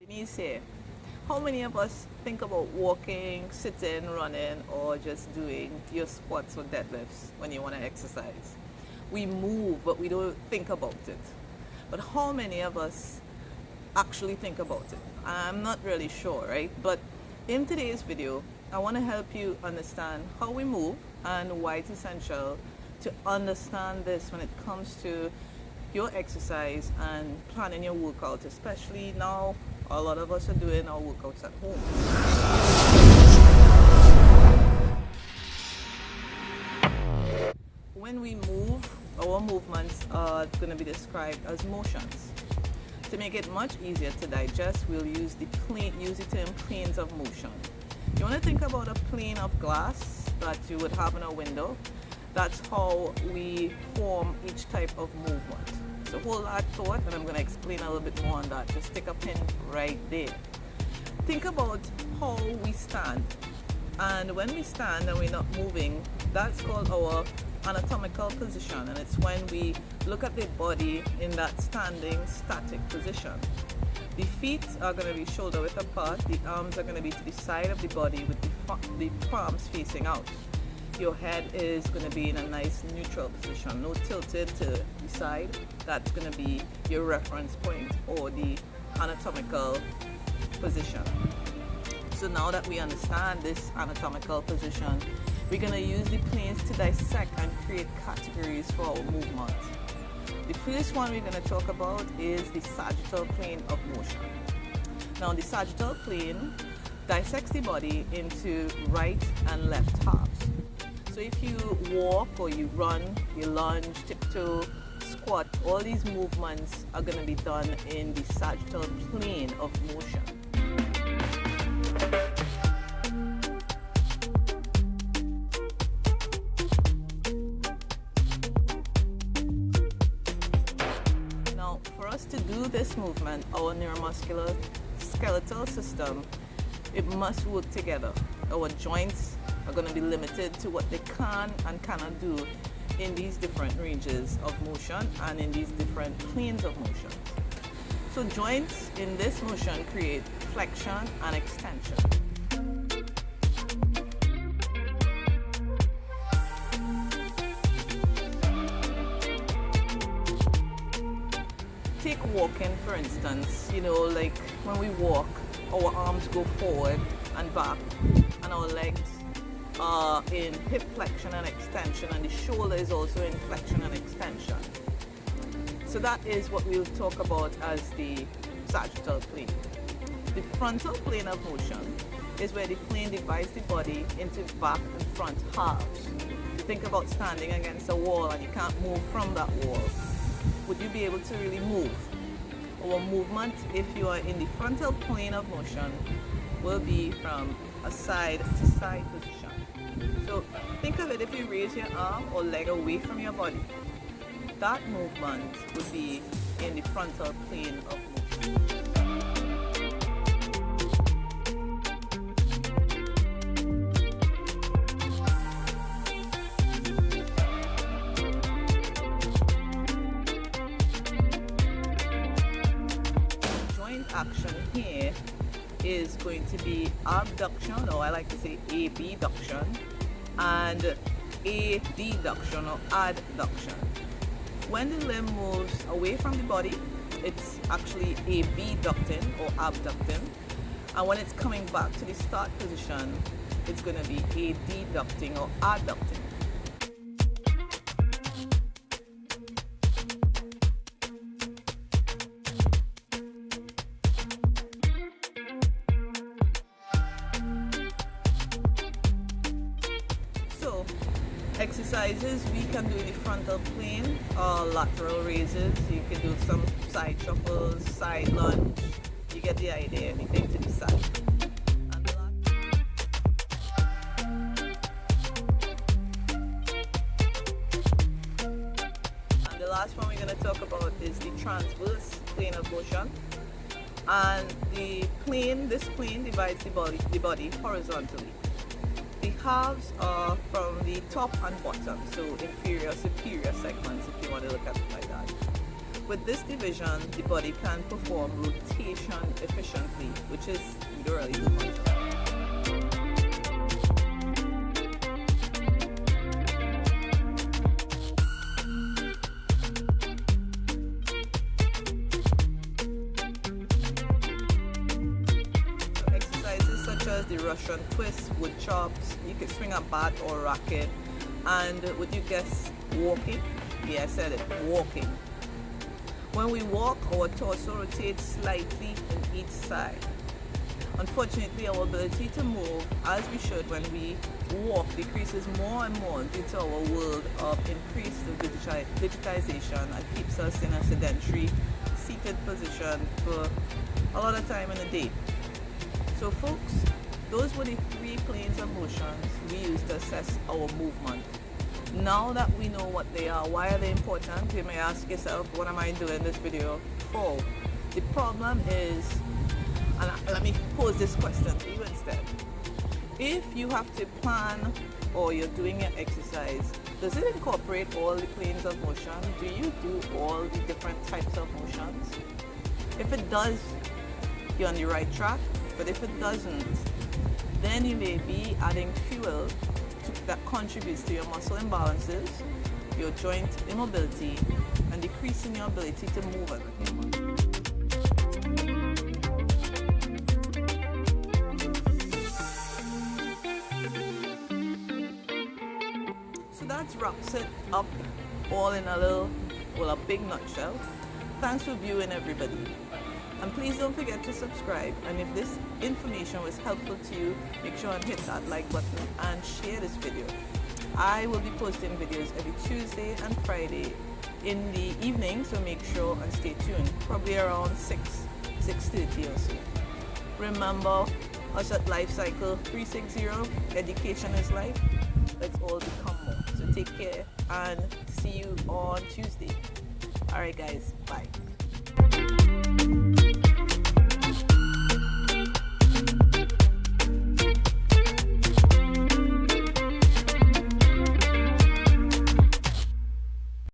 Denise here. How many of us think about walking, sitting, running, or just doing your squats or deadlifts when you want to exercise? We move, but we don't think about it. But how many of us actually think about it? I'm not really sure, right? But in today's video, I want to help you understand how we move and why it's essential to understand this when it comes to your exercise and planning your workout, especially now a lot of us are doing our workouts at home. When we move, our movements are going to be described as motions. To make it much easier to digest, we'll use the term planes of motion. You want to think about a plane of glass that you would have in a window. That's how we form each type of movement. So hold that thought, and I'm going to explain a little bit more on that. Just stick a pin right there. Think about how we stand. And when we stand and we're not moving, that's called our anatomical position. And it's when we look at the body in that standing, static position. The feet are going to be shoulder width apart. The arms are going to be to the side of the body with the palms facing out. Your head is going to be in a nice neutral position, no tilted to the side. That's going to be your reference point or the anatomical position. So now that we understand this anatomical position, we're going to use the planes to dissect and create categories for our movement. The first one we're going to talk about is the sagittal plane of motion. Now the sagittal plane dissects the body into right and left halves. So if you walk or you run, you lunge, tiptoe, squat, all these movements are going to be done in the sagittal plane of motion. Now, for us to do this movement, our neuromuscular skeletal system, it must work together. Our joints are going to be limited to what they can and cannot do in these different ranges of motion and in these different planes of motion. So joints in this motion create flexion and extension. Take walking for instance, like when we walk, our arms go forward and back and our legs are in hip flexion and extension, and the shoulder is also in flexion and extension. So that is what we'll talk about as the sagittal plane. The frontal plane of motion is where the plane divides the body into back and front halves. You think about standing against a wall and you can't move from that wall. Would you be able to really move? Our movement, if you are in the frontal plane of motion, will be from a side to side position. So think of it, if you raise your arm or leg away from your body, that movement would be in the frontal plane of motion. Joint action here is going to be abduction, or I like to say abduction, and adduction or adduction. When the limb moves away from the body, it's actually abducting or abducting, and when it's coming back to the start position, it's going to be adducting or adducting. Exercises we can do in the frontal plane are lateral raises. You can do some side shuffles, side lunge. You get the idea, anything to the side. And the last one we're going to talk about is the transverse plane of motion. And this plane divides the body horizontally. The halves are from the top and bottom, so inferior, superior segments, if you want to look at it like that. With this division, the body can perform rotation efficiently, which is you don't really do much of that. Exercises such as the Russian twist, wood chops, you can swing a bat or racket, and would you guess walking? Yeah, I said it, walking. When we walk, our torso rotates slightly in each side. Unfortunately, our ability to move as we should when we walk decreases more and more due to our world of increased digitization and keeps us in a sedentary, seated position for a lot of time in the day. So folks, those were the 3 planes of motions we use to assess our movement. Now that we know what they are, why are they important? You may ask yourself, what am I doing this video for? The problem is, and let me pose this question to you instead. If you have to plan or you're doing an exercise, does it incorporate all the planes of motion? Do you do all the different types of motions? If it does, you're on the right track. But if it doesn't, then you may be adding fuel that contributes to your muscle imbalances, your joint immobility, and decreasing your ability to move as a human. So that wraps it up all in a big nutshell. Thanks for viewing, everybody. And please don't forget to subscribe, and if this information was helpful to you, make sure and hit that like button and share this video. I will be posting videos every Tuesday and Friday in the evening, so make sure and stay tuned, probably around 6:30 or so. Remember us at Life Cycle 360, education is life. Let's all become more. So take care and see you on Tuesday. Alright guys, bye.